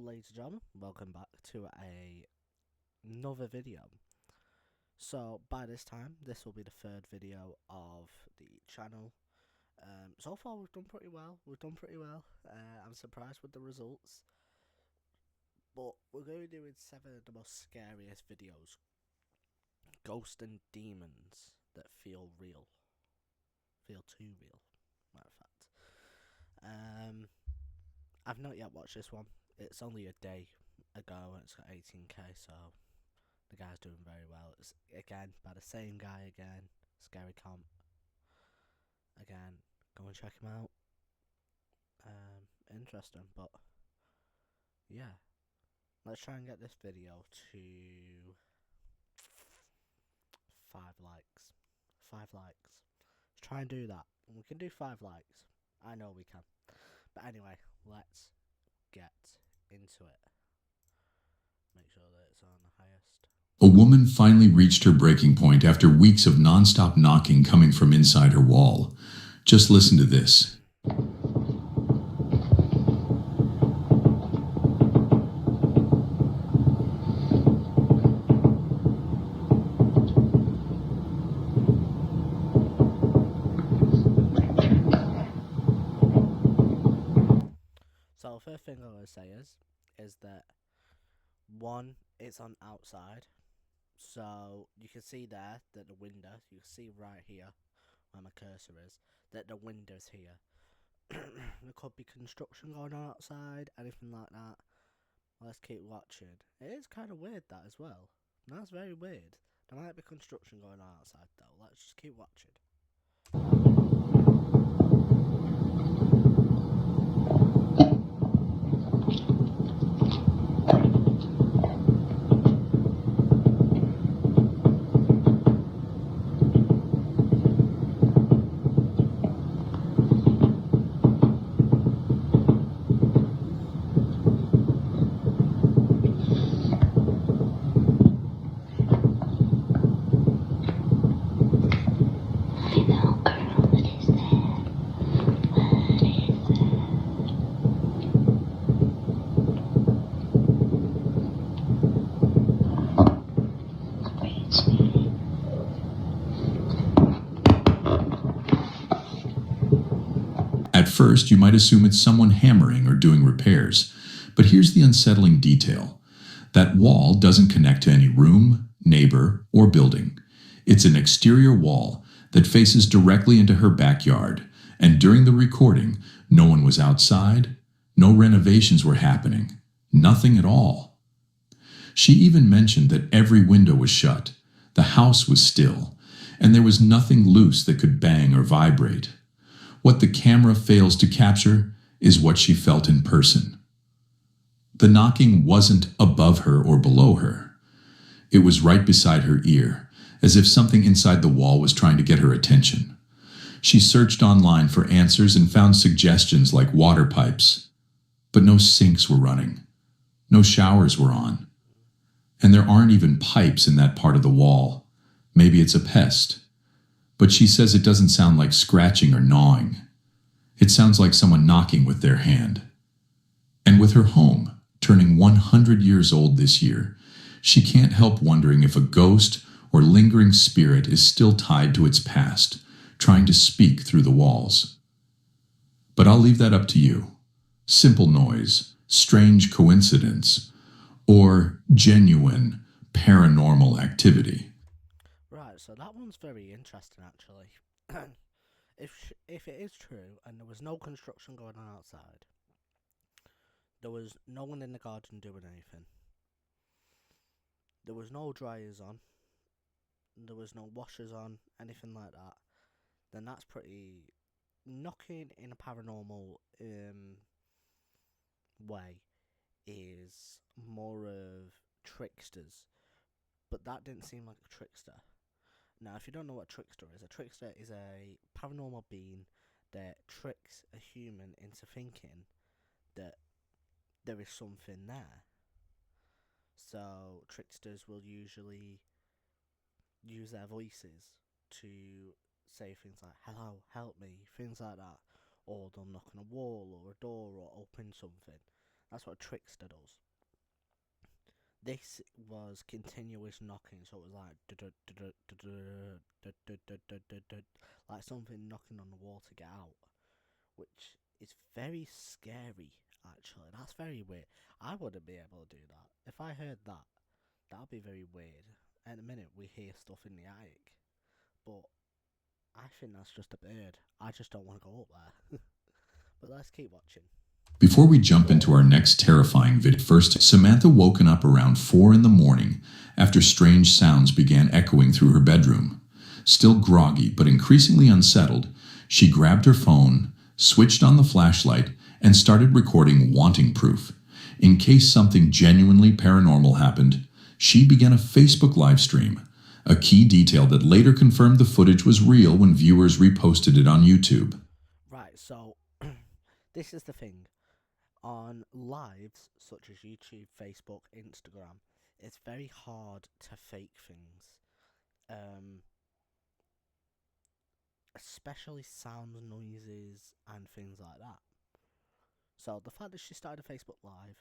ladies and gentlemen, welcome back to another video. So by this time, this will be the third video of the channel. So far we've done pretty well. I'm surprised with the results, but we're going to be doing 7 of the most scariest videos. Ghosts and demons that feel real, feel too real. Matter of fact, I've not yet watched this one. It's only a day ago and it's got 18k, so the guy's doing very well. It's again by the same guy again, Scary Comp. Again, go and check him out. Interesting, but yeah. Let's try and get this video to 5 likes. 5 likes. Let's try and do that. We can do 5 likes. I know we can. But anyway, let's get into it. Make sure that it's on the highest. A woman finally reached her breaking point after weeks of non-stop knocking coming from inside her wall. Just listen to this. So first thing I want to say is that one, it's on outside, so you can see there that the window, you can see right here where my cursor is, that the window's here. There could be construction going on outside, anything like that. Let's keep watching. It is kind of weird that as well. That's very weird. There might be construction going on outside though. Let's just keep watching. At first, you might assume it's someone hammering or doing repairs, but here's the unsettling detail. That wall doesn't connect to any room, neighbor, or building. It's an exterior wall that faces directly into her backyard, and during the recording, no one was outside, no renovations were happening, nothing at all. She even mentioned that every window was shut, the house was still, and there was nothing loose that could bang or vibrate. What the camera fails to capture is what she felt in person. The knocking wasn't above her or below her. It was right beside her ear, as if something inside the wall was trying to get her attention. She searched online for answers and found suggestions like water pipes, but no sinks were running, no showers were on, and there aren't even pipes in that part of the wall. Maybe it's a pest. But she says it doesn't sound like scratching or gnawing. It sounds like someone knocking with their hand. And with her home turning 100 years old this year, she can't help wondering if a ghost or lingering spirit is still tied to its past, trying to speak through the walls. But I'll leave that up to you. Simple noise, strange coincidence, or genuine paranormal activity. Right, so that one's very interesting actually. If it is true and there was no construction going on outside, there was no one in the garden doing anything, there was no dryers on, there was no washers on, anything like that, then that's pretty knocking in a paranormal way is more of tricksters, but that didn't seem like a trickster. Now, if you don't know what a trickster is a paranormal being that tricks a human into thinking that there is something there. So, tricksters will usually use their voices to say things like, hello, help me, things like that. Or they'll knock on a wall or a door or open something. That's what a trickster does. This was continuous knocking, so it was like something knocking on the wall to get out, which is very scary. Actually, that's very weird. I wouldn't be able to do that. If I heard that, that'd be very weird. At the minute, we hear stuff in the attic, but I think that's just a bird. I just don't want to go up there. But let's keep watching. Before we jump into our next terrifying video, first, Samantha woken up around 4 in the morning after strange sounds began echoing through her bedroom. Still groggy but increasingly unsettled, she grabbed her phone, switched on the flashlight, and started recording wanting proof. In case something genuinely paranormal happened, she began a Facebook live stream, a key detail that later confirmed the footage was real when viewers reposted it on YouTube. Right, so this is the thing. On lives such as YouTube, Facebook, Instagram, it's very hard to fake things. Especially sound noises and things like that. So the fact that she started a Facebook Live,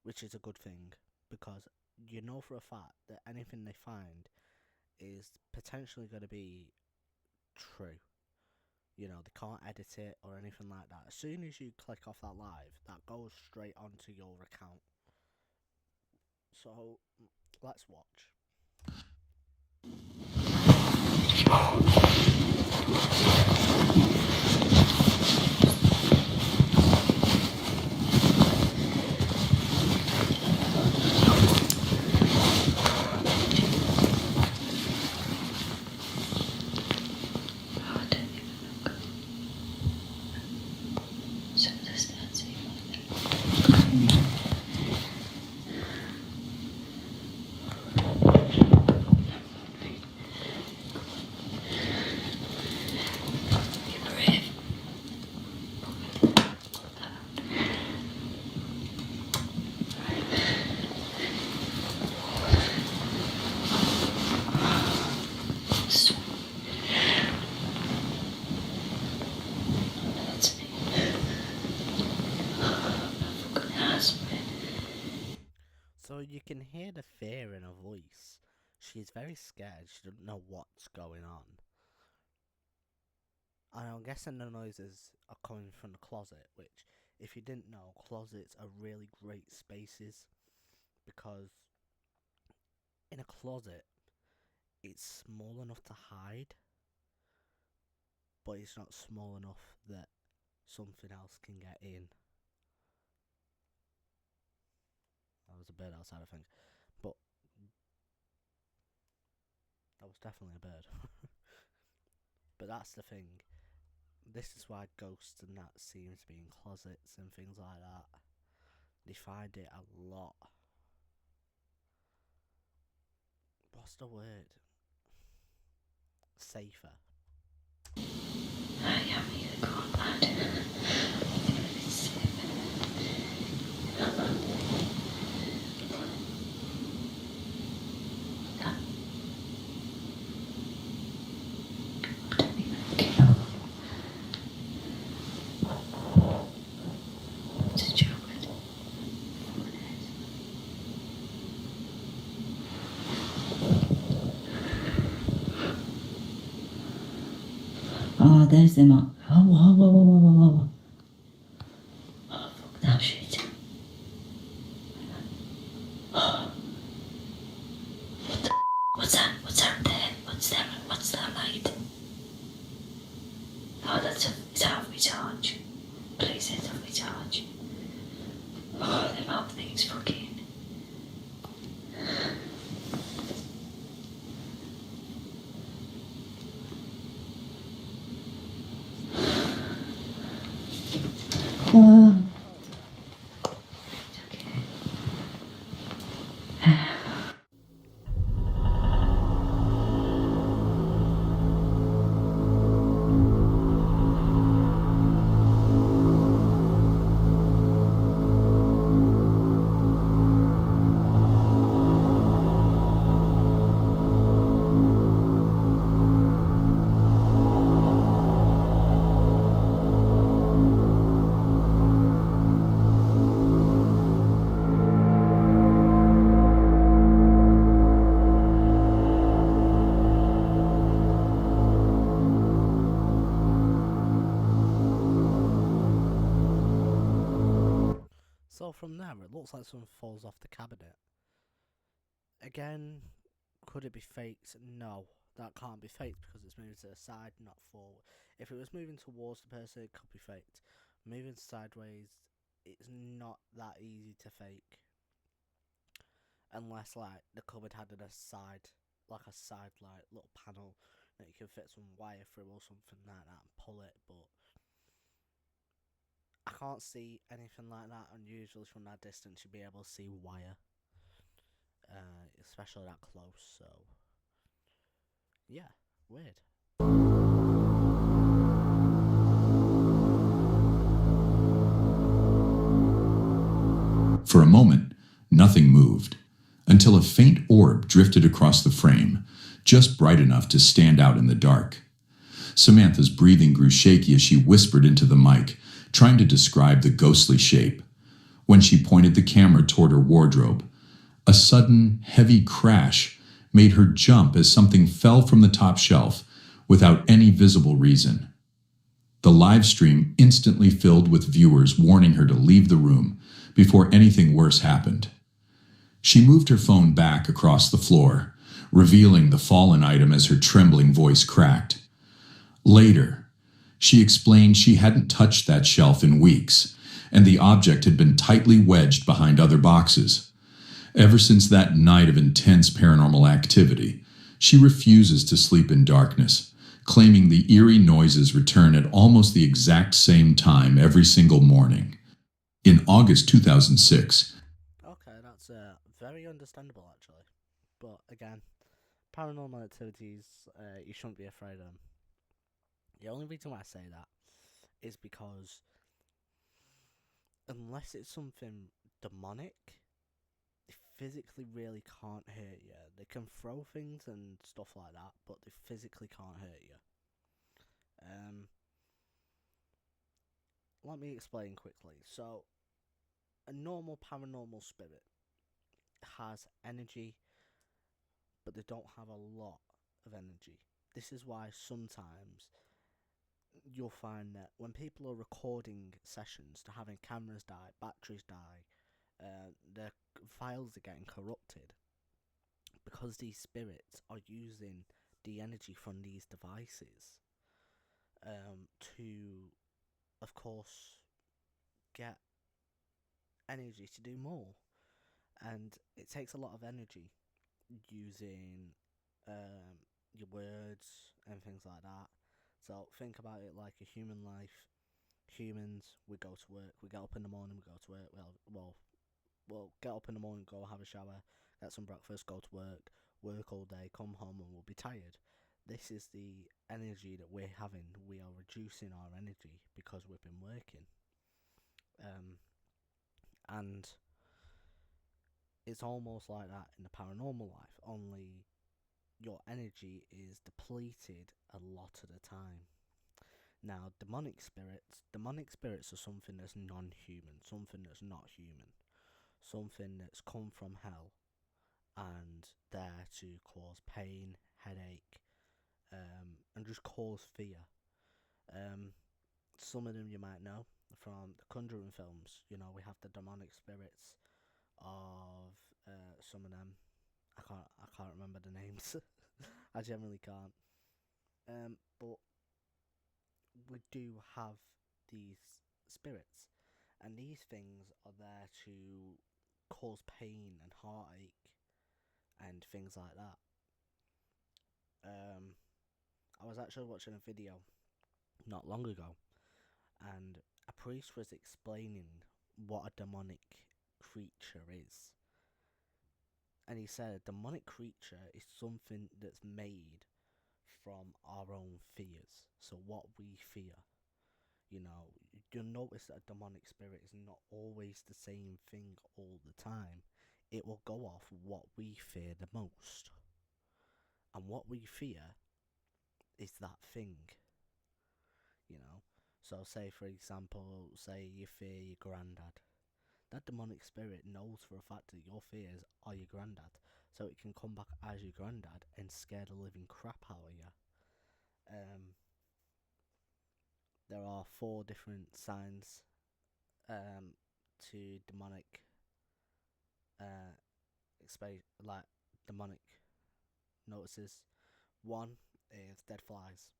which is a good thing, because you know for a fact that anything they find is potentially going to be true. You know, they can't edit it or anything like that. As soon as you click off that live, that goes straight onto your account. So, let's watch. So you can hear the fear in her voice. She's very scared. She doesn't know what's going on. And I'm guessing the noises are coming from the closet, which, if you didn't know, closets are really great spaces, because in a closet, it's small enough to hide, but it's not small enough that something else can get in. That was a bird outside, I think. But that was definitely a bird. But that's the thing. This is why ghosts and that seems to be in closets and things like that. They find it a lot. What's the word? Safer. Oh, there's them up. Oh, whoa, whoa, whoa, whoa, whoa, whoa. Oh, fuck that shit. Oh. What the what's that? What's that there? What's that? What's that light? Oh, that's it's off recharge. Please, it's off recharge. Oh, them up things fucking. from there, it looks like something falls off the cabinet. Again, could it be faked? No, that can't be faked because it's moving to the side, not forward. If it was moving towards the person, it could be faked. Moving sideways, it's not that easy to fake. Unless, like, the cupboard had a side, like a side, like, little panel that you can fit some wire through or something like that and pull it, but I can't see anything like that, and usually from that distance you'll be able to see wire, especially that close, so yeah, weird. For a moment, nothing moved, until a faint orb drifted across the frame, just bright enough to stand out in the dark. Samantha's breathing grew shaky as she whispered into the mic, trying to describe the ghostly shape. When she pointed the camera toward her wardrobe, a sudden, heavy crash made her jump as something fell from the top shelf without any visible reason. The live stream instantly filled with viewers warning her to leave the room before anything worse happened. She moved her phone back across the floor, revealing the fallen item as her trembling voice cracked. Later, she explained she hadn't touched that shelf in weeks, and the object had been tightly wedged behind other boxes. Ever since that night of intense paranormal activity, she refuses to sleep in darkness, claiming the eerie noises return at almost the exact same time every single morning. In August 2006, Okay, that's very understandable actually, but again, paranormal activities, you shouldn't be afraid of them. The only reason why I say that is because unless it's something demonic, they physically really can't hurt you. They can throw things and stuff like that, but they physically can't hurt you. Let me explain quickly. So, a normal paranormal spirit has energy, but they don't have a lot of energy. This is why sometimes you'll find that when people are recording sessions, to having cameras die, batteries die, their files are getting corrupted because these spirits are using the energy from these devices to, of course, get energy to do more. And it takes a lot of energy using your words and things like that. So think about it like a human life. Humans, we go to work, we get up in the morning, we go to work. We'll get up in the morning, go have a shower, get some breakfast, go to work all day, come home, and we'll be tired. This is the energy that we're having. We are reducing our energy because we've been working. And it's almost like that in the paranormal life, only your energy is depleted a lot of the time. Now, demonic spirits are something that's non-human, something that's not human, something that's come from hell and there to cause pain, headache, and just cause fear. Some of them you might know from the Conjuring films. You know, we have the demonic spirits of some of them. I can't remember the names. I generally can't. But we do have these spirits, and these things are there to cause pain and heartache and things like that. I was actually watching a video not long ago, and a priest was explaining what a demonic creature is. And he said a demonic creature is something that's made from our own fears. So what we fear. You know, you'll notice that a demonic spirit is not always the same thing all the time. It will go off what we fear the most. And what we fear is that thing. You know, so say for example, say you fear your granddad. That demonic spirit knows for a fact that your fears are your granddad, so it can come back as your granddad and scare the living crap out of you. There are 4 different signs to demonic, like demonic notices. One is dead flies.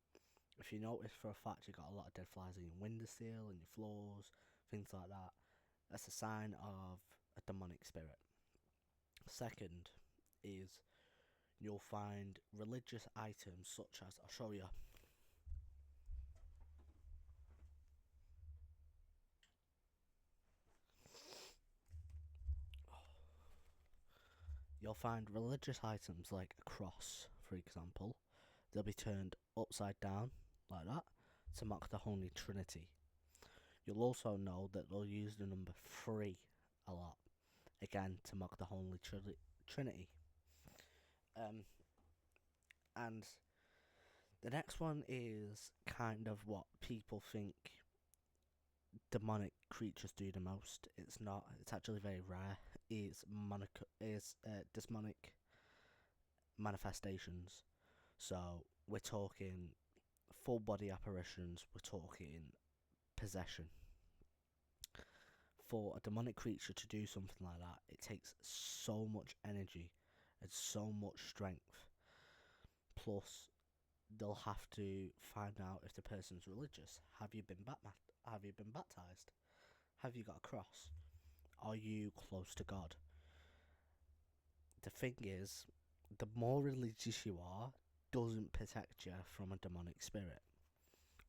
If you notice for a fact you got a lot of dead flies in your windowsill and your floors, things like that, that's a sign of a demonic spirit. Second is you'll find religious items such as, I'll show you. You'll find religious items like a cross, for example. They'll be turned upside down, like that, to mock the Holy Trinity. You'll also know that they'll use the number 3 a lot, again, to mock the Holy Trinity. And the next one is kind of what people think demonic creatures do the most. It's not. It's actually very rare. Is demonic manifestations. So we're talking full body apparitions. We're talking possession. For a demonic creature to do something like that, it takes so much energy and so much strength. Plus, they'll have to find out if the person's religious. Have you been baptized? Have you got a cross? Are you close to God? The thing is, the more religious you are, doesn't protect you from a demonic spirit.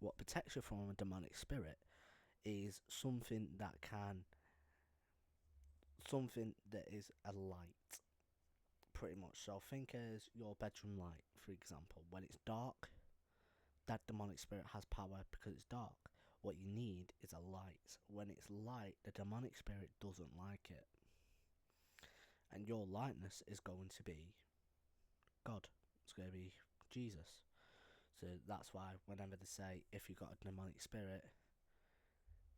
What protects you from a demonic spirit is something that is a light, pretty much. So think as your bedroom light, for example. When it's dark, that demonic spirit has power because it's dark. What you need is a light. When it's light, the demonic spirit doesn't like it. And your lightness is going to be God. It's going to be Jesus. So that's why whenever they say, if you've got a demonic spirit,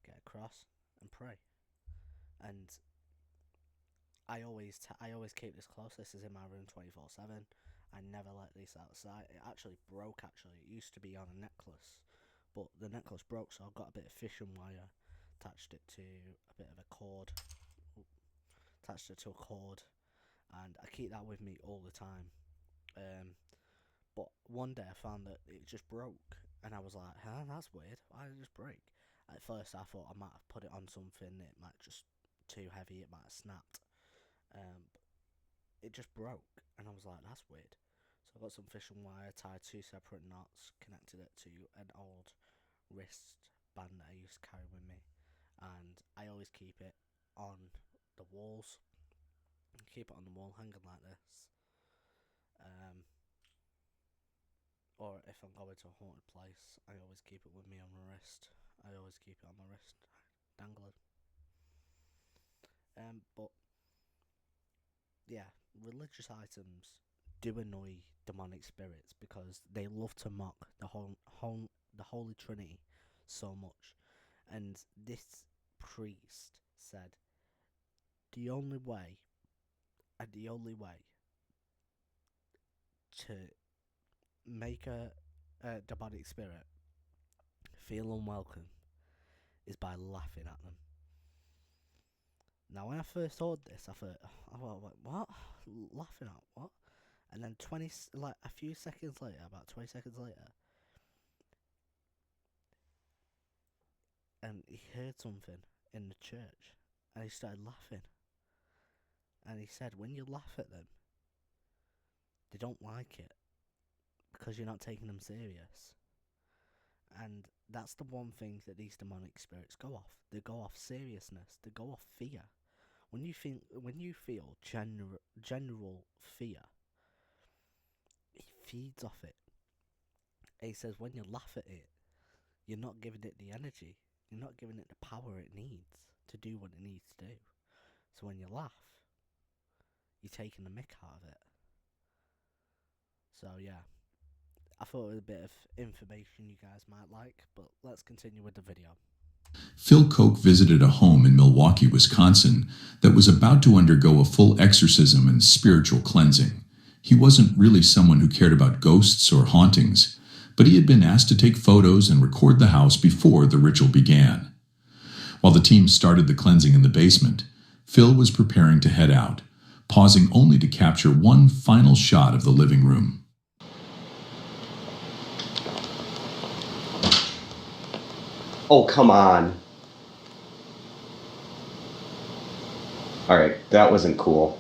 get a cross and pray. And I always keep this close. This is in my room 24/7. I never let this outside. It actually broke. It used to be on a necklace, but the necklace broke, so I've got a bit of fishing wire, attached it to a bit of a cord, and I keep that with me all the time. But one day I found that it just broke, and I was like, huh, that's weird, why did it just break? At first I thought I might have put it on something, it might just too heavy, it might have snapped. It just broke, and I was like, that's weird. So I got some fishing wire, tied 2 separate knots, connected it to an old wrist band that I used to carry with me, and I always keep it on the walls. Keep it on the wall, hanging like this. Or if I'm going to a haunted place, I always keep it with me on my wrist. I always keep it on my wrist, dangling. But yeah, religious items do annoy demonic spirits because they love to mock the Holy Trinity so much. And this priest said, the only way to make a demonic spirit feel unwelcome is by laughing at them. Now, when I first heard this, I thought, what? Laughing at what? And then a few seconds later, about 20 seconds later, and he heard something in the church, and he started laughing. And he said, when you laugh at them, they don't like it, because you're not taking them serious. And that's the one thing that these demonic spirits go off. They go off seriousness. They go off fear. When you feel general fear, it feeds off it. And he says when you laugh at it, you're not giving it the energy. You're not giving it the power it needs to do what it needs to do. So when you laugh, you're taking the mick out of it. So yeah, I thought it was a bit of information you guys might like, but let's continue with the video. Phil Koch visited a home in Milwaukee, Wisconsin that was about to undergo a full exorcism and spiritual cleansing. He wasn't really someone who cared about ghosts or hauntings, but he had been asked to take photos and record the house before the ritual began. While the team started the cleansing in the basement, Phil was preparing to head out, pausing only to capture one final shot of the living room. Oh, come on. Alright, that wasn't cool.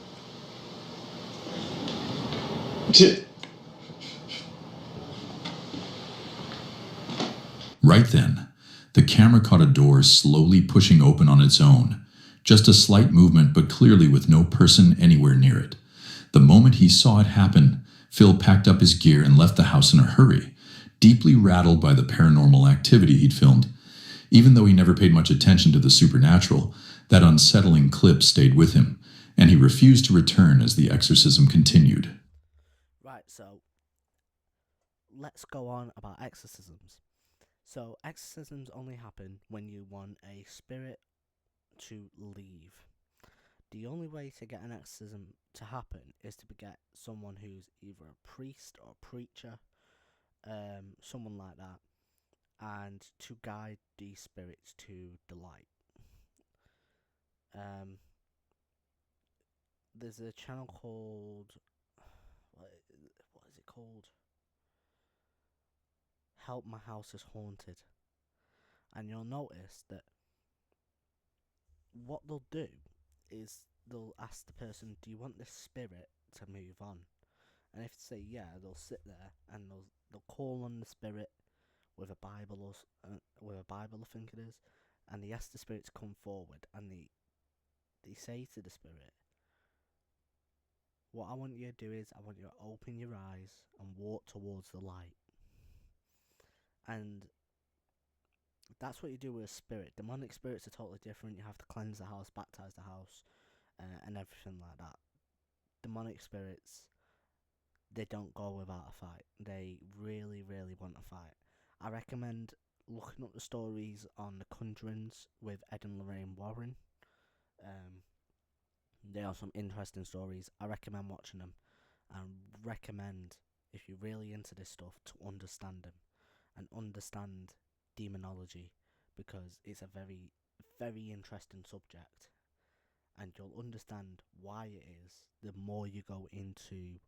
Right then, the camera caught a door slowly pushing open on its own. Just a slight movement, but clearly with no person anywhere near it. The moment he saw it happen, Phil packed up his gear and left the house in a hurry, deeply rattled by the paranormal activity he'd filmed. Even though he never paid much attention to the supernatural, that unsettling clip stayed with him, and he refused to return as the exorcism continued. Right, so let's go on about exorcisms. So exorcisms only happen when you want a spirit to leave. The only way to get an exorcism to happen is to get someone who's either a priest or a preacher, someone like that, and to guide these spirits to the light. There's a channel called what is it called? Help My House is Haunted, and you'll notice that what they'll do is they'll ask the person, "Do you want this spirit to move on?" And if they say yeah, they'll sit there and they'll call on the spirit with a Bible or with a Bible, I think it is, and they ask the spirit to come forward, and they say to the spirit, "What I want you to do is I want you to open your eyes and walk towards the light." And that's what you do with a spirit. Demonic spirits are totally different. You have to cleanse the house, baptize the house, and everything like that. Demonic spirits, they don't go without a fight. They really, really want a fight. I recommend looking up the stories on the Conjurings with Ed and Lorraine Warren. They are some interesting stories. I recommend watching them, and recommend, if you're really into this stuff, to understand them and understand demonology, because it's a very, very interesting subject, and you'll understand why it is the more you go into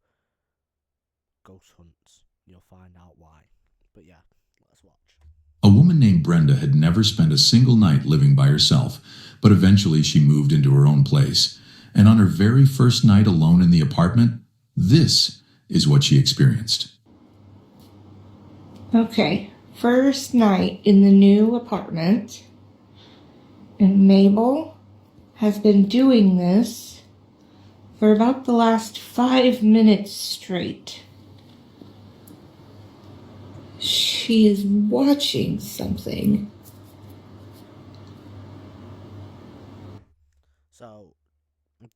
ghost hunts. You'll find out why. But yeah, let's watch. A woman named Brenda had never spent a single night living by herself, but eventually she moved into her own place. And on her very first night alone in the apartment, this is what she experienced. Okay, first night in the new apartment, and Mabel has been doing this for about the last 5 minutes straight. She is watching something. So,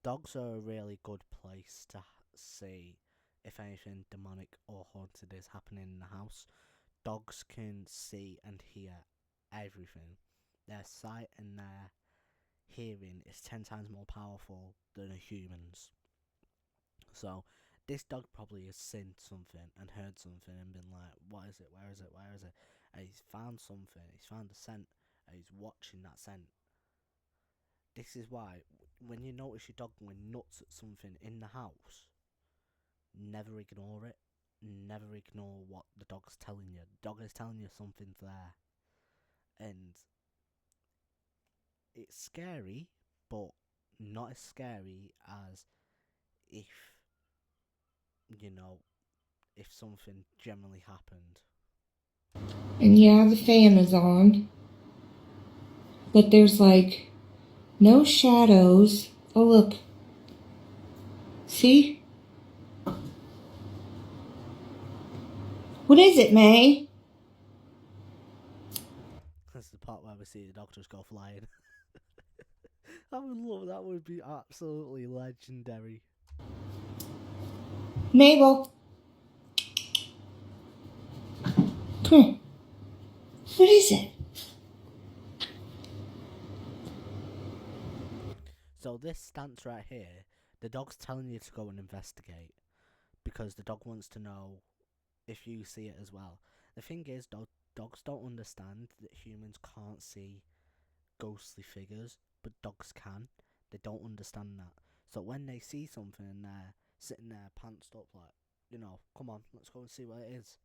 dogs are a really good place to see if anything demonic or haunted is happening in the house. Dogs can see and hear everything. Their sight and their hearing is 10 times more powerful than a human's. So, this dog probably has seen something and heard something and been like, "What is it? Where is it? Where is it?" And he's found something, he's found a scent, and he's watching that scent. This is why, when you notice your dog going nuts at something in the house, never ignore it. Never ignore what the dog's telling you. The dog is telling you something's there. And it's scary, but not as scary as if, if something generally happened. And yeah, the fan is on. But there's like no shadows. Oh, look. See? What is it, May? That's the part where we see the dog just go flying. I would love that. Would be absolutely legendary. Mabel. Come here. What is it? So this stance right here, the dog's telling you to go and investigate, because the dog wants to know if you see it as well. The thing is, dogs don't understand that humans can't see ghostly figures, but dogs can. They don't understand that. So when they see something and they're sitting there pantsed up like, come on, let's go and see what it is.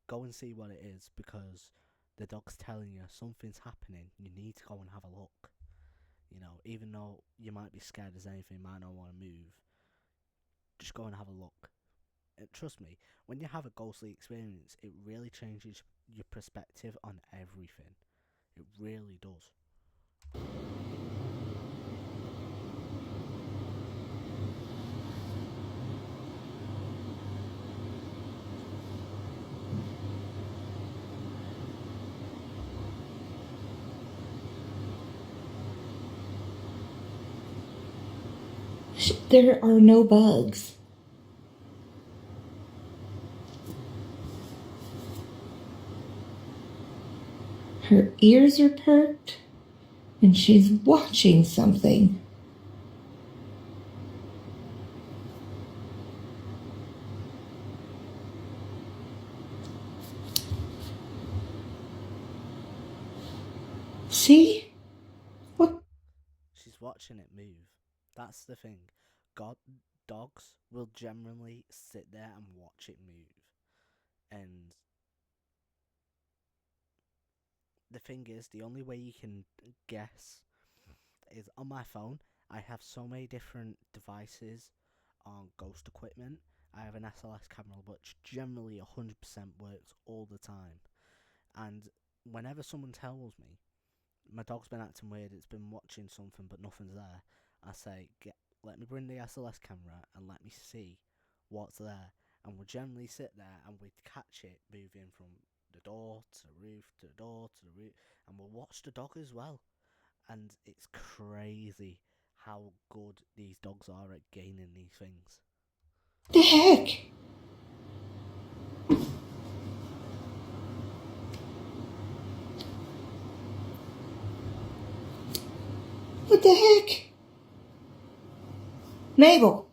Go and see what it is, because the dog's telling you something's happening. You need to go and have a look. Even though you might be scared as anything, might not want to move, just go and have a look. Trust me, when you have a ghostly experience, it really changes your perspective on everything. It really does. There are no bugs. Her ears are perked, and she's watching something. See? What? She's watching it move. That's the thing. Dogs will generally sit there and watch it move. And the thing is, the only way you can guess is on my phone. I have so many different devices on ghost equipment. I have an SLS camera which generally 100% works all the time. And whenever someone tells me, my dog's been acting weird, it's been watching something but nothing's there, I say, let me bring the SLS camera and let me see what's there. And we'll generally sit there and we'd catch it moving from the door to the roof, to the door, to the roof, and we'll watch the dog as well. And it's crazy how good these dogs are at gaining these things. The heck? What the heck? Mabel.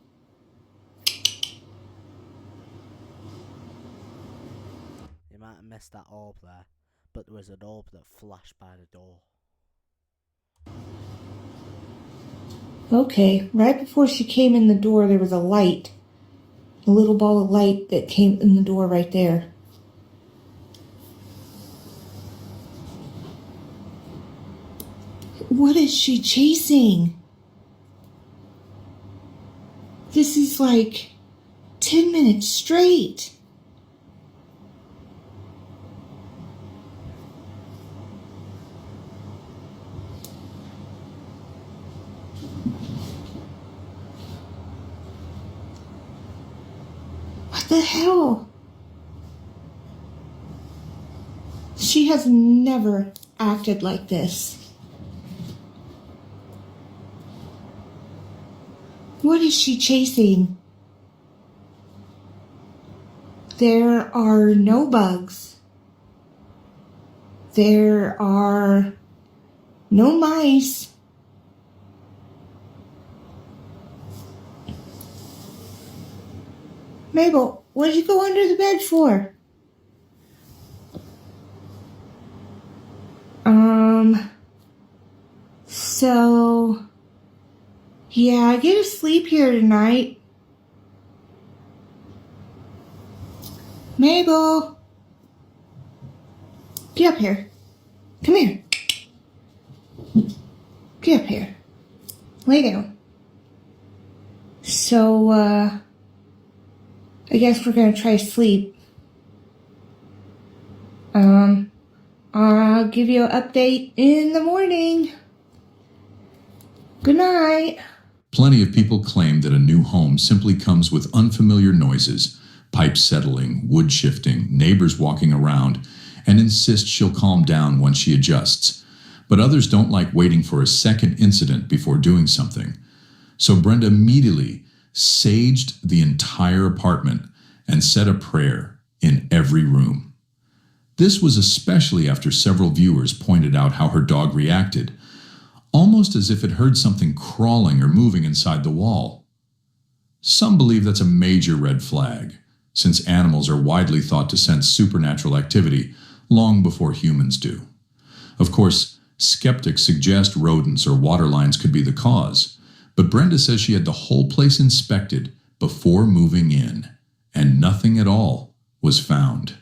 You might have missed that orb there, but there was an orb that flashed by the door. Okay, right before she came in the door, there was a light. A little ball of light that came in the door right there. What is she chasing? This is like 10 minutes straight. What the hell? She has never acted like this. What is she chasing? There are no bugs. There are no mice. Mabel, what did you go under the bed for? So, yeah, I get to sleep here tonight. Mabel, get up here. Come here. Get up here. Lay down. So, I guess we're gonna try sleep. I'll give you an update in the morning. Good night. Plenty of people claim that a new home simply comes with unfamiliar noises, pipes settling, wood shifting, neighbors walking around, and insist she'll calm down once she adjusts. But others don't like waiting for a second incident before doing something. So Brenda immediately saged the entire apartment and said a prayer in every room. This was especially after several viewers pointed out how her dog reacted, almost as if it heard something crawling or moving inside the wall. Some believe that's a major red flag, since animals are widely thought to sense supernatural activity long before humans do. Of course, Skeptics suggest rodents or water lines could be the cause, but Brenda says she had the whole place inspected before moving in, and nothing at all was found.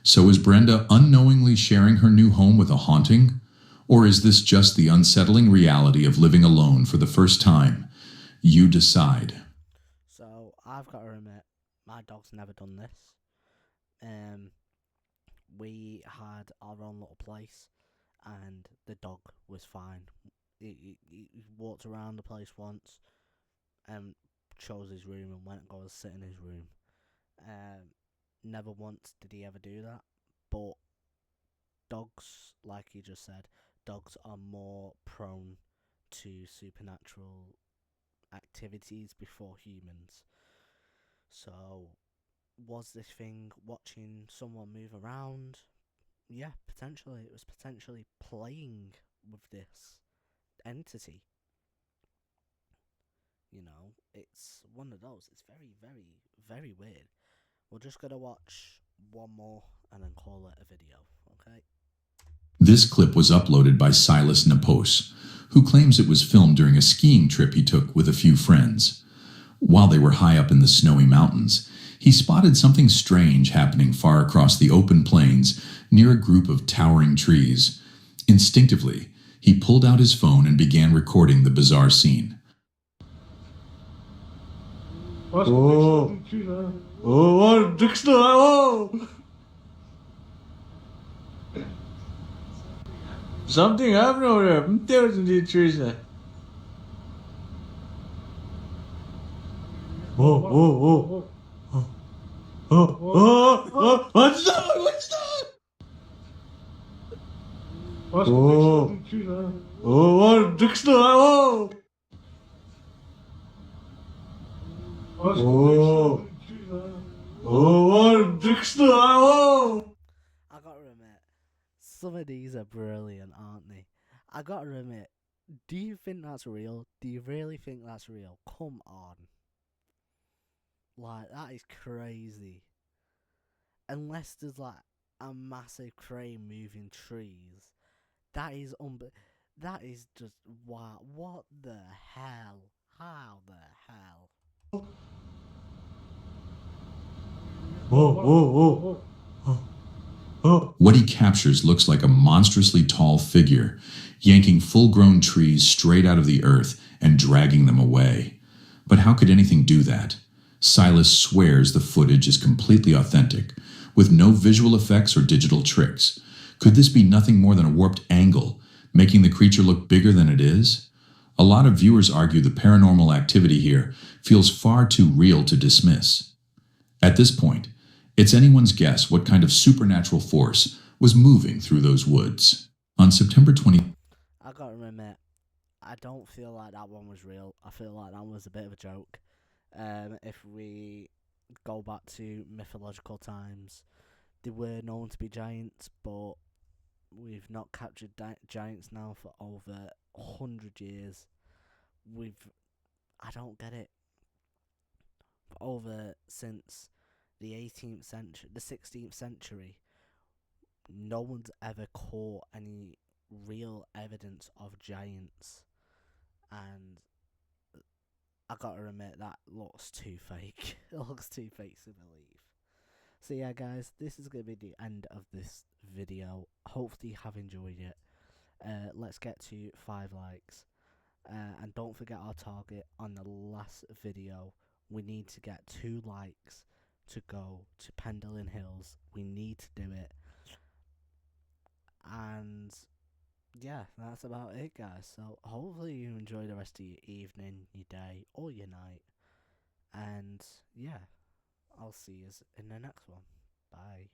So is Brenda unknowingly sharing her new home with a haunting? Or is this just the unsettling reality of living alone for the first time? You decide. So I've got to admit, my dog's never done this. We had our own little place, and the dog was fine. He walked around the place once, and chose his room and went and go and sit in his room. Never once did he ever do that. But dogs, like you just said, dogs are more prone to supernatural activities before humans. So, was this thing watching someone move around? Yeah, potentially. It was potentially playing with this entity. You know, it's one of those. It's very, very, very weird. We're just going to watch one more and then call it a video, okay? This clip was uploaded by Silas Nepos, who claims it was filmed during a skiing trip he took with a few friends. While they were high up in the snowy mountains, he spotted something strange happening far across the open plains near a group of towering trees. Instinctively, he pulled out his phone and began recording the bizarre scene. Oh, oh, Dexter, oh! Something happened over there. There's the trees there. Oh, oh, oh. Oh, oh, oh, what's that? What's that? Oh, oh, Dexter, oh! Oh, oh, Dexter, oh! I gotta admit, some of these are brilliant, aren't they? I gotta admit, do you think that's real? Do you really think that's real? Come on. Like, that is crazy. Unless there's like a massive crane moving trees. That is that is just wow. What the hell? How the hell? Oh, oh, oh, oh. What he captures looks like a monstrously tall figure, yanking full-grown trees straight out of the earth and dragging them away. But how could anything do that? Silas swears the footage is completely authentic, with no visual effects or digital tricks. Could this be nothing more than a warped angle, making the creature look bigger than it is? A lot of viewers argue the paranormal activity here feels far too real to dismiss. At this point, it's anyone's guess what kind of supernatural force was moving through those woods. On September 20th, I gotta admit, I don't feel like that one was real. I feel like that was a bit of a joke. If we go back to mythological times, they were known to be giants, but we've not captured giants now for over 100 years. I don't get it. Over since the 18th century, the 16th century, no one's ever caught any real evidence of giants, and I gotta admit that looks too fake. It looks too fake to believe. So yeah, guys, this is gonna be the end of this video. Hopefully you have enjoyed it. Let's get to 5 likes, and don't forget our target on the last video. We need to get 2 likes to go to Pendleton Hills. We need to do it. And yeah, that's about it, guys. So hopefully you enjoy the rest of your evening, your day, or your night. And yeah, I'll see you in the next one. Bye.